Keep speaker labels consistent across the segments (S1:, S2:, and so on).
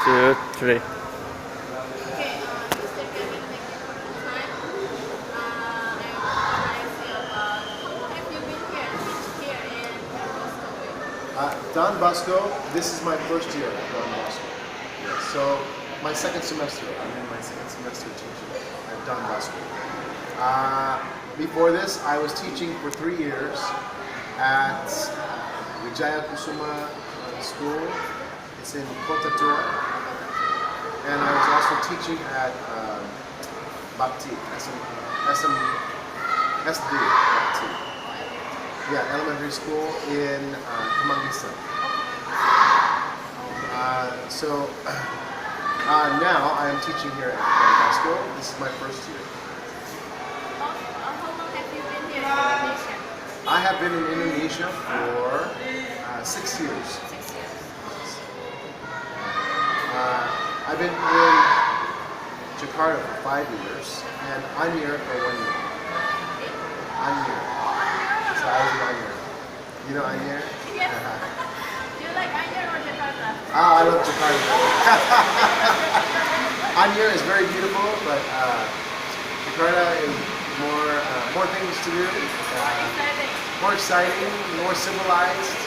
S1: 2, 3.
S2: Okay, this time we are gonna make it one time. I want to ask you about how long have you been here, teach here in Boston?
S3: Don Bosco, this is my first year at Don Bosco. Yeah, so my second semester, I'm in my second semester teaching at Don Bosco. Before this, I was teaching for 3 years at Wijaya Kusuma School. It's in Kota Tua. And I was also teaching at Bapti, SD Bapti. Yeah, elementary school in Kamangisan. Now I am teaching here at Don Bosco. This is my first year.
S2: How long have you been here in Indonesia?
S3: I have been in Indonesia for 6 years.
S2: 6 years.
S3: I've been in Jakarta for 5 years, and Anyer for 1 year. Anyer. So I was in Anyer. You know Anyer?
S2: Yes. Do you like Anyer or Jakarta?
S3: I love Jakarta. Anyer is very beautiful, but Jakarta is more things to do.
S2: Exciting.
S3: More exciting, more civilized.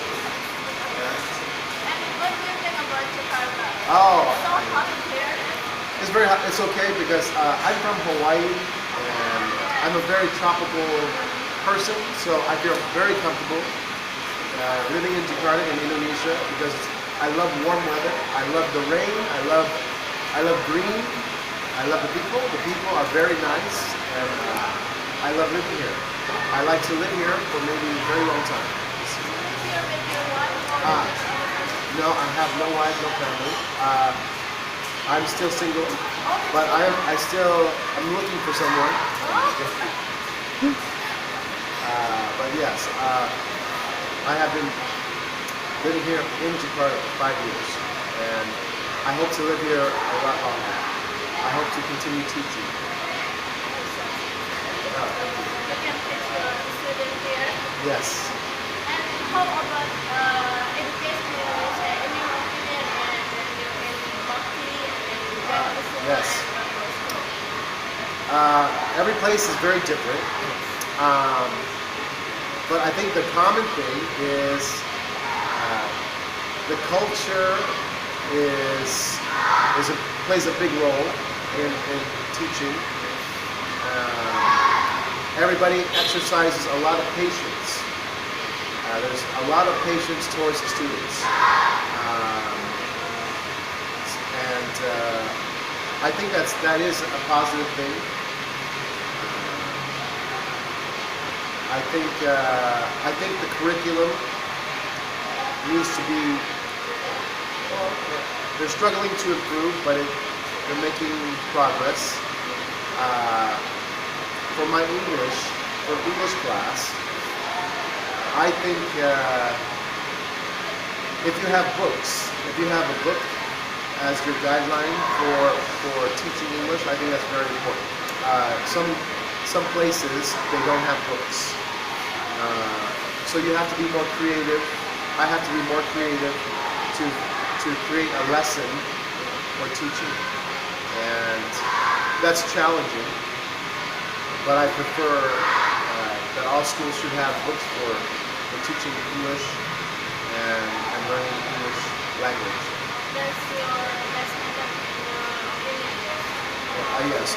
S2: And what do you think about Jakarta?
S3: Oh,
S2: It's so hot here.
S3: it's very hot. It's okay because I'm from Hawaii and I'm a very tropical person, so I feel very comfortable living in Jakarta in Indonesia because I love warm weather. I love the rain. I love green. I love the people. The people are very nice, and I love living here. I like to live here for maybe a very long time.
S2: Here with your wife or
S3: No, I have no wife, no family. I'm still single, but I'm looking for someone. But yes, I have been living here in Jakarta for 5 years, and I hope to live here a lot longer. I hope to continue teaching.
S2: you can teach your students here.
S3: Yes.
S2: And how about education in Indonesia? In your opinion, and you're in Bakti and Kusuma
S3: Yes.
S2: and
S3: Every place is very different, but I think the common thing is the culture plays a big role in teaching. Everybody exercises a lot of patience. There's a lot of patience towards the students, and I think that is a positive thing. I think the curriculum needs to be. Well, they're struggling to improve, but they're making progress. For my English class, I think if you have a book as your guideline for teaching English, I think that's very important. Some places they don't have books, so you have to be more creative. I have to be more creative to create a lesson for teaching, and that's challenging. But I prefer that all schools should have books for teaching English and learning English language.
S2: that's your best method in your opinion.
S3: Yes,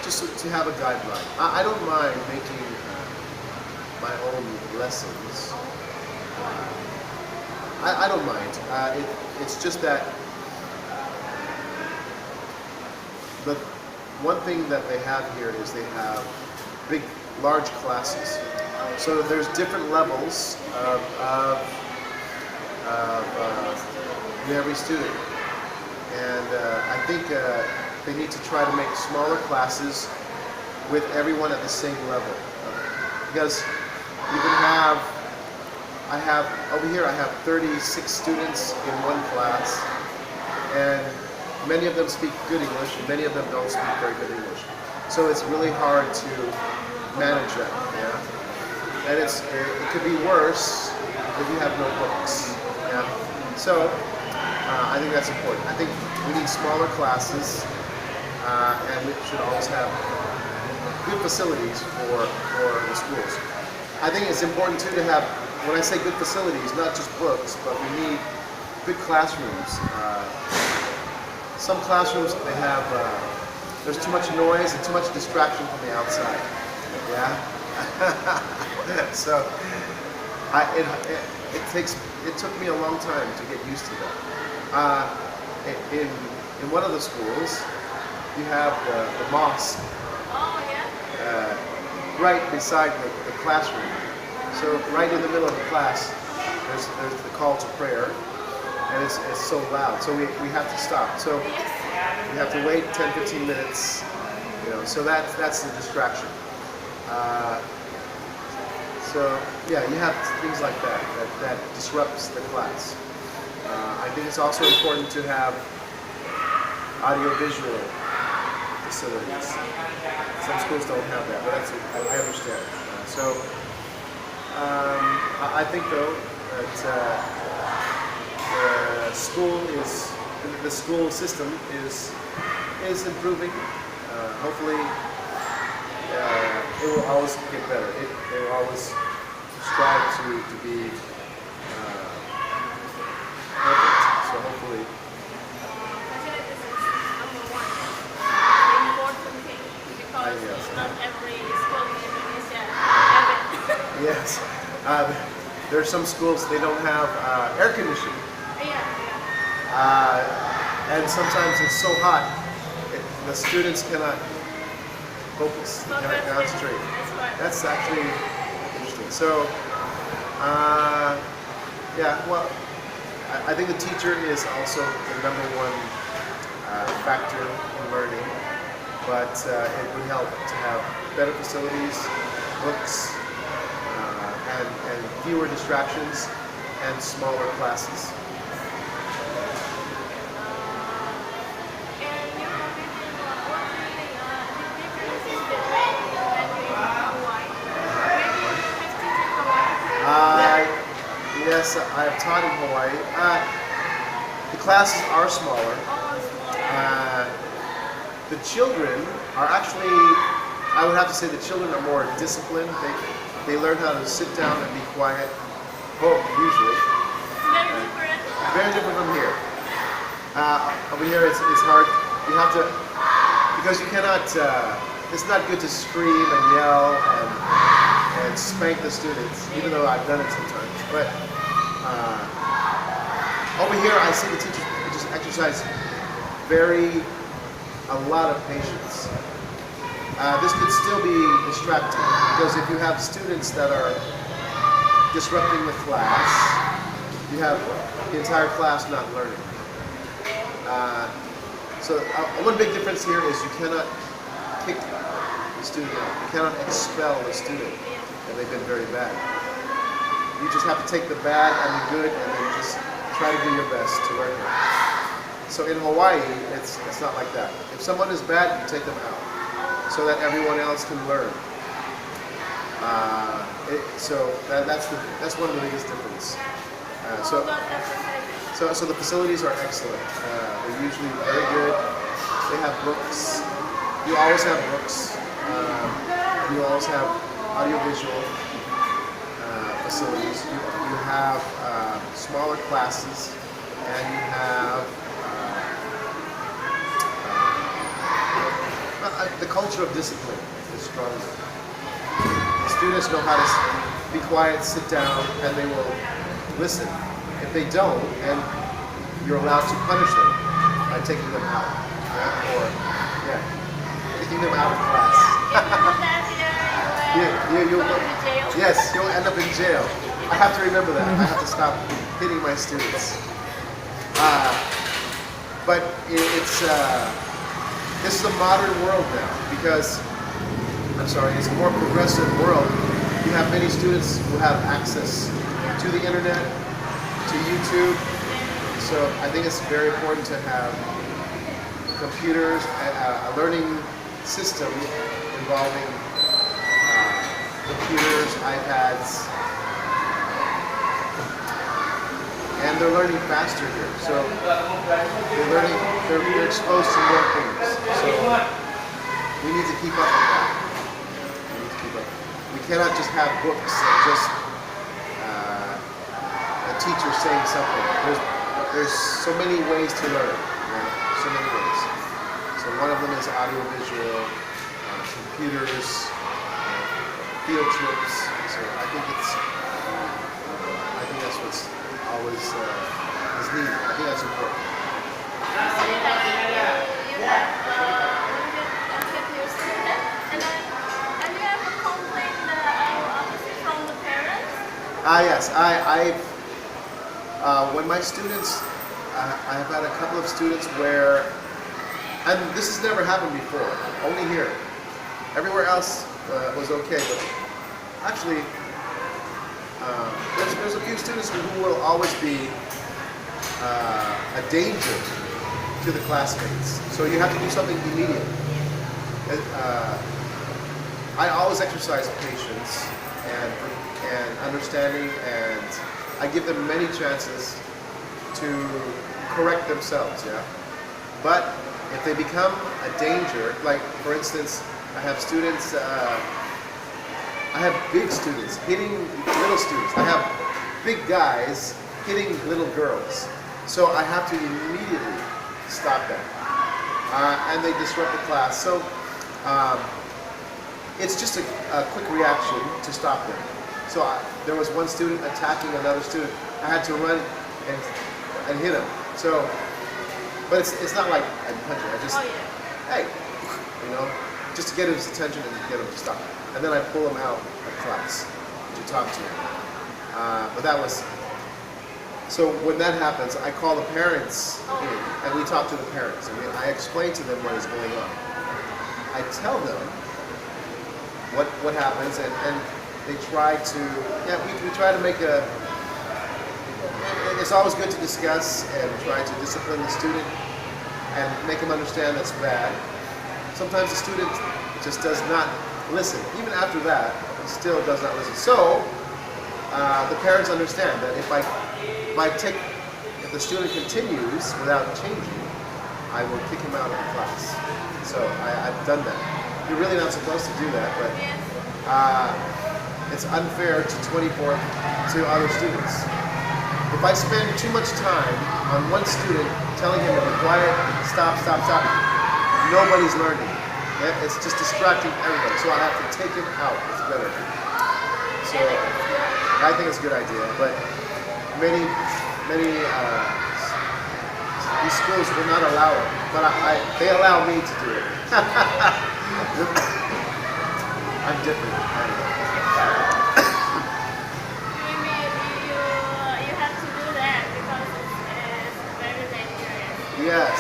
S3: just to have a guideline. I don't mind making my own lessons. I don't mind. It's just that the one thing that they have here is they have large classes. So there's different levels of every student, and I think they need to try to make smaller classes with everyone at the same level, because you can have. Over here I have 36 students in one class, and many of them speak good English, and many of them don't speak very good English. So it's really hard to manage that. Yeah, and it could be worse if you have no books. Yeah, so I think that's important. I think we need smaller classes, and we should always have good facilities for the schools. I think it's important too to have, when I say good facilities, not just books, but we need good classrooms. Some classrooms, they have, there's too much noise and too much distraction from the outside. Yeah? So, it took me a long time to get used to that. In one of the schools, you have the mosque
S2: Oh, yeah?
S3: right beside the classroom. So right in the middle of the class, there's the call to prayer, and it's so loud. So we have to stop. So we have to wait 10, 15 minutes. You know, so that's the distraction. So yeah, you have things like that disrupts the class. I think it's also important to have audiovisual facilities. Some schools don't have that, but I understand. I think though that the school system is improving. Hopefully, it will always get better. They will always strive to be perfect. So hopefully.
S2: Facilities is number one. The important thing. Because
S3: Yes.
S2: not every school in Indonesia have it.
S3: Yes. There are some schools they don't have air conditioning,
S2: Yeah.
S3: and sometimes it's so hot the students cannot focus, they cannot concentrate.
S2: That's right.
S3: That's actually interesting. So, yeah, well, I think the teacher is also the number one factor in learning, but it would help to have better facilities, books, and fewer distractions, and smaller classes.
S2: And your opinion, what really the differences between Indonesia and Hawaii? Maybe you have teaching Hawaii.
S3: Yes, I have taught in Hawaii. The classes are smaller.
S2: Oh, smaller.
S3: The children are actually, I would have to say the children are more disciplined. They learn how to sit down and be quiet, usually.
S2: Very different.
S3: Very different from here. Over here it's hard. You have to, because you cannot, it's not good to scream and yell and spank the students, even though I've done it sometimes. But over here I see the teachers just exercise a lot of patience. This could still be distracting, because if you have students that are disrupting the class, you have the entire class not learning. So one big difference here is you cannot kick the student out. You cannot expel the student if they've been very bad. You just have to take the bad and the good and then just try to do your best to learn it. So in Hawaii, it's not like that. If someone is bad, you take them out so that everyone else can learn. That's one of the biggest differences. So the facilities are excellent. They're usually very good. They have books. You always have books. You always have audiovisual facilities. You have smaller classes, and you have the culture of discipline is stronger. The students know how to be quiet, sit down, and they will listen. If they don't, then you're allowed to punish them by taking them out, taking them out of class. You'll go
S2: to jail.
S3: Yes, you'll end up in jail. I have to remember that. I have to stop hitting my students. But this is a modern world now, because it's a more progressive world. You have many students who have access to the internet, to YouTube. So I think it's very important to have computers, a learning system involving computers, iPads, and they're learning faster here. So they're exposed to more things. So we need to keep up with that. We need to keep up. We cannot just have books and just a teacher saying something. There's so many ways to learn. So many ways. So one of them is audiovisual, computers, field trips. So I think that's what's always is needed. I think that's important.
S2: You say that you have kept your student, and then have you ever complained obviously from the parents?
S3: Yes, when my students, I've had a couple of students where, and this has never happened before, only here. Everywhere else was okay, but actually, there's a few students who will always be a danger to the classmates. So you have to do something immediate. I always exercise patience and understanding, and I give them many chances to correct themselves. Yeah, but if they become a danger, like for instance, I have students. I have big students hitting little students. I have big guys hitting little girls. So I have to immediately stop them. And they disrupt the class. So it's just a quick reaction to stop them. So there was one student attacking another student. I had to run and hit him. So, but it's not like I punch him. I just, hey, just to get his attention and get him to stop. And then I pull him out of class to talk to him. But that was, so when that happens, I call the parents in, and we talk to the parents. I mean, I explain to them what is going on. I tell them what happens, and they try to, we try to make it's always good to discuss and try to discipline the student and make them understand that's bad. Sometimes the student just does not listen. Even after that, he still does not listen. So the parents understand that if the student continues without changing, I will kick him out of the class. So I've done that. You're really not supposed to do that, but it's unfair to other students. If I spend too much time on one student telling him to be quiet, stop, nobody's learning. It's just distracting everybody. So I have to take him out. It's better. So I think it's a good idea. But many these schools will not allow it. But they allow me to do it. I'm different.
S2: You have to do that because it's very dangerous.
S3: Yes.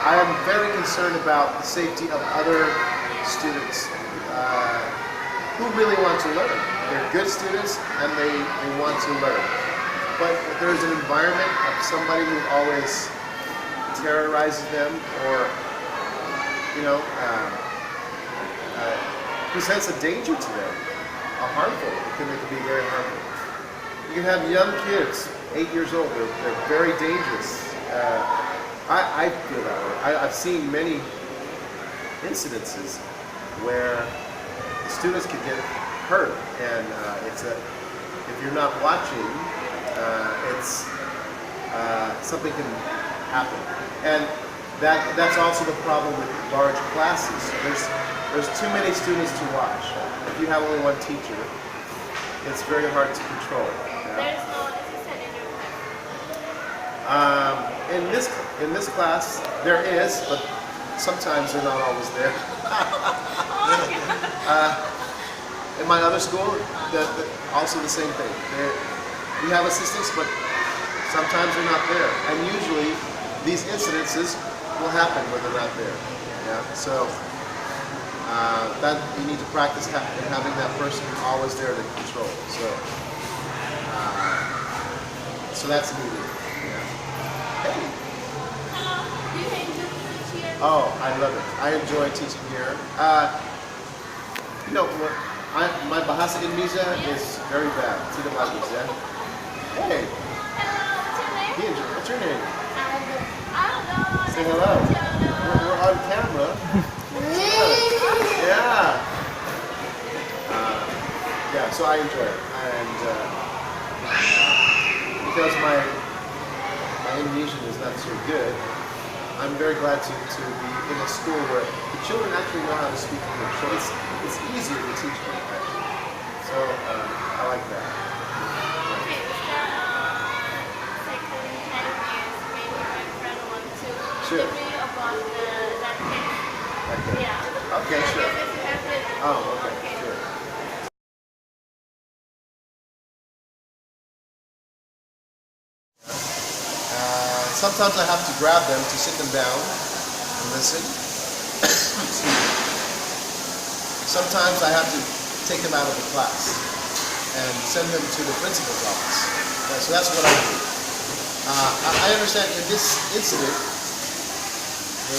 S3: I am very concerned about the safety of other students who really want to learn. They're good students and they want to learn. But if there's an environment of somebody who always terrorizes them or presents a danger to them, it can be very harmful. You can have young kids, 8 years old, they're very dangerous. I feel that way. I've seen many incidences where students can get hurt, and if you're not watching, something can happen. And that's also the problem with large classes. There's too many students to watch. If you have only one teacher, it's very hard to control.
S2: There's no assistant in your class.
S3: In this class, there is, but sometimes they're not always there. In my other school, also the same thing. We have assistants, but sometimes they're not there. And usually, these incidences will happen when they're not there. Yeah. So that you need to practice having that person always there to control. So that's needed. Yeah. Hey.
S2: Do you enjoy teaching here?
S3: Oh, I love it. I enjoy teaching here. My bahasa Indonesia is very bad. Tidak bagus ya. Hey,
S2: Hello, what's your name?
S3: what's your name?
S2: I
S3: Say
S2: don't know.
S3: hello.
S2: Hello.
S3: We're on camera. Yeah. Yeah, so I enjoy it. And because my Indonesian is not so good, I'm very glad to be in a school where the children actually know how to speak English. So it's easier to teach them. Actually. So I like that.
S2: Okay, the second interviews, maybe my friend wants to
S3: Sure.
S2: interview about that case.
S3: Okay.
S2: Yeah.
S3: Okay,
S2: I
S3: sure.
S2: guess if you have it.
S3: Oh, okay, sure. Sometimes I have to grab them to sit them down and listen. Excuse me. Sometimes I have to take them out of the class and send them to the principal's office. So that's what I do. I understand in this incident,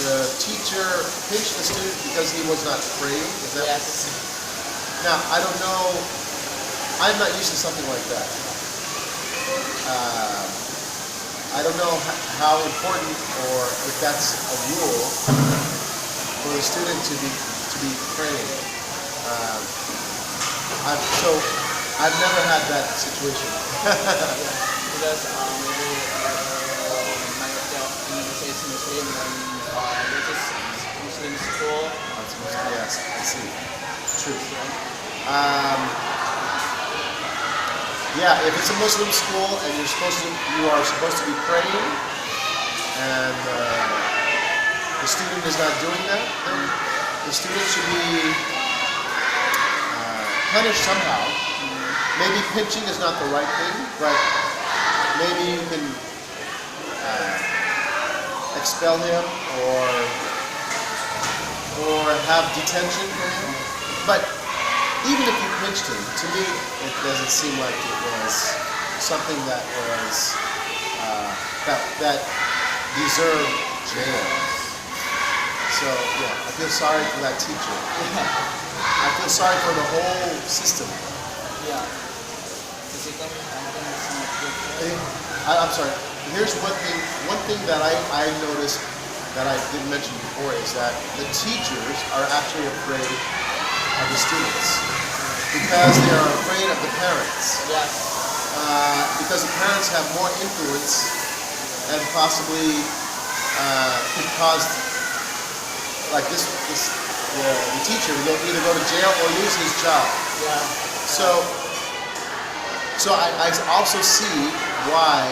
S3: the teacher pinched the student because he was not praying. Is that?
S1: Yes.
S3: Now I don't know. I'm not used to something like that. I don't know how important or if that's a rule for the student to be praying. I've never had that situation.
S1: Because majority of Indonesia is Muslim and this is Muslim school.
S3: Yes, I see. True. Yeah, if it's a Muslim school and you are supposed to be praying, and the student is not doing that, then the student should be punished somehow. Maybe pinching is not the right thing, but maybe you can expel him or have detention for him. But even if you pinched him, to me, it doesn't seem like it was something that was that deserved jail. So yeah, I feel sorry for that teacher. I feel sorry for the whole system.
S1: Yeah. Physical content is not good.
S3: I'm sorry. Here's one thing that I noticed that I didn't mention before is that the teachers are actually afraid of the students because they are afraid of the parents.
S1: Yes.
S3: Because the parents have more influence and possibly could cause like the teacher will either go to jail or lose his job.
S1: Yeah.
S3: So I also see why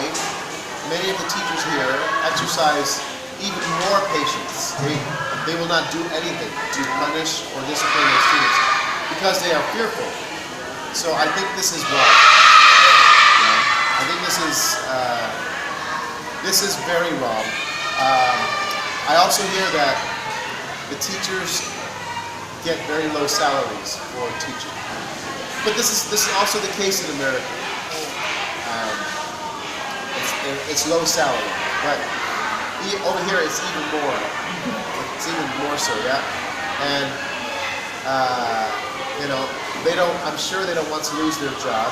S3: many of the teachers here exercise even more patience. They will not do anything to punish or discipline their students because they are fearful. So I think this is wrong. I think this is very wrong. I also hear that the teachers get very low salaries for teaching. But this is also the case in America. It's low salary, but over here it's even more. It's even more so, yeah. And they don't. I'm sure they don't want to lose their job.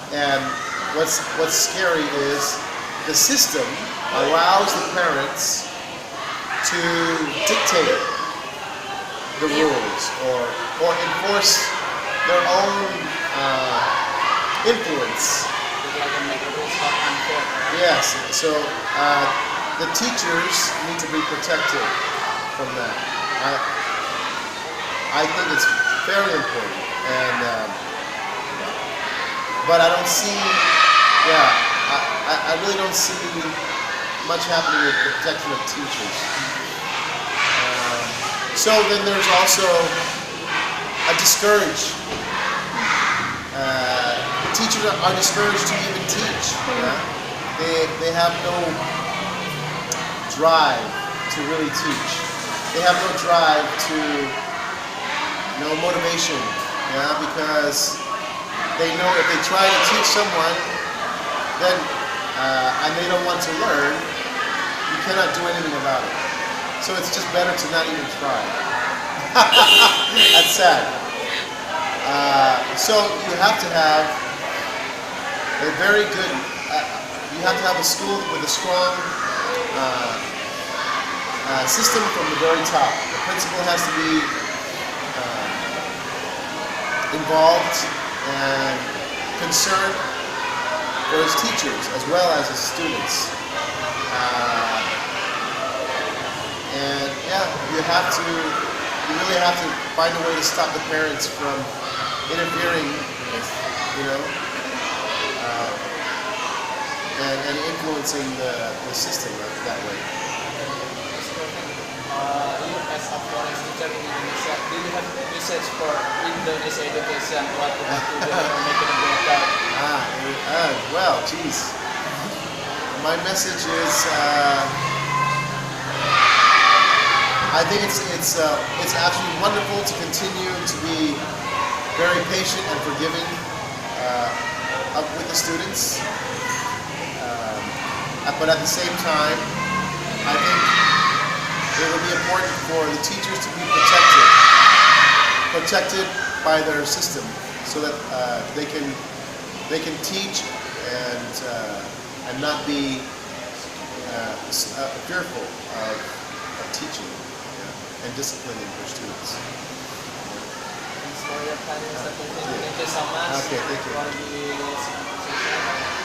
S3: And what's scary is the system allows the parents to dictate the rules or enforce their own influence.
S1: They can make rules not unfair.
S3: Yes, so the teachers need to be protected from that. I think it's very important, and but I don't see. Yeah, I really don't see much happening with the protection of teachers. So then there's also a discourage. Teachers are discouraged to even teach. Yeah? They have no drive to really teach. They have no drive to, no motivation. Yeah, because they know if they try to teach someone, then and they don't want to learn, you cannot do anything about it. So it's just better to not even try. That's sad. So you have to have a very good, you have to have a school with a strong system from the very top. The principal has to be involved and concerned for his teachers as well as his students. And yeah, you really have to find a way to stop the parents from interfering, you know, and influencing the system that way.
S1: You as a foreign teacher in Indonesia, do you have message for Indonesia education? What would you do to make it better?
S3: Well, geez. My message is, I think it's actually wonderful to continue to be very patient and forgiving with the students, but at the same time, I think it will be important for the teachers to be protected by their system, so that they can teach and not be fearful of teaching and disciplining their students.
S1: Thanks for your time, Mr. President. Thank you so much.
S3: Okay, thank you.
S1: For the session.